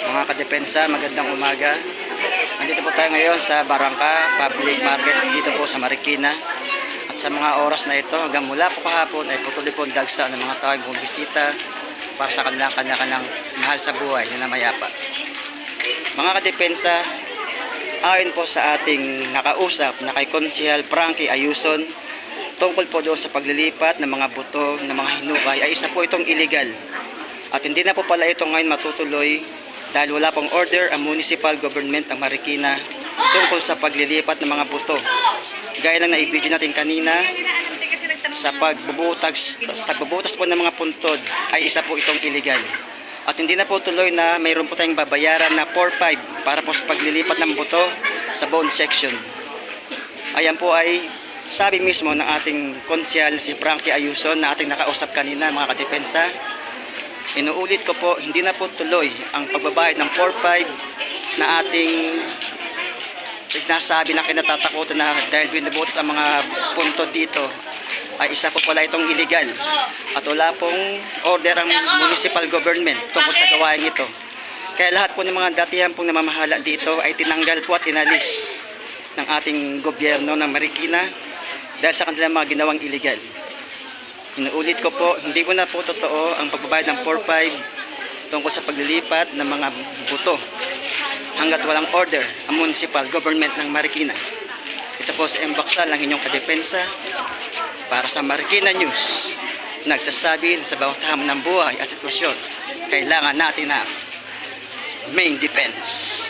Mga kadepensa, magandang umaga. Nandito po tayo ngayon sa Barangka Public Market dito po sa Marikina. At sa mga oras na ito hanggang mula po kahapon ay patuloy po ang dagsa ng mga taong bumisita para sa kanilang mahal sa buhay na namayapa. Mga kadepensa, ayon po sa ating nakausap na kay Konsehal Frankie Ayuson, tungkol po doon sa paglilipat ng mga buto ng mga hinukay ay isa po itong illegal. At hindi na po pala ito ngayon matutuloy dahil wala pong order ang municipal government ng Marikina tungkol sa paglilipat ng mga buto. Gaya lang na i-video natin kanina, sa pagbubutas po ng mga puntod ay isa po itong illegal. At hindi na po tuloy na mayroon po tayong babayaran na 4-5 para po sa paglilipat ng buto sa bone section. Ayan po ay sabi mismo ng ating konsehal si Frankie Ayuson na ating nakausap kanina, mga kadepensa. Inuulit ko po, hindi na po tuloy ang pagbabayad ng 4-5 na ating sinasabi na kinatatakutan na dahil binubutas ang mga punto dito ay isa po pala itong illegal at wala pong order ang municipal government tungkol sa gawain ito. Kaya lahat po ng mga datihan pong namamahala dito ay tinanggal po at inalis ng ating gobyerno ng Marikina dahil sa kanilang mga ginawang illegal. Inuulit ko po, hindi po na po totoo ang pagbabayad ng 4-5 tungkol sa paglilipat ng mga buto hanggat walang order ang municipal government ng Marikina. Ito po sa Embaksal ang inyong kadepensa para sa Marikina News. Nagsasabi na sa bawat hamon ng buhay at sitwasyon, kailangan natin na main defense.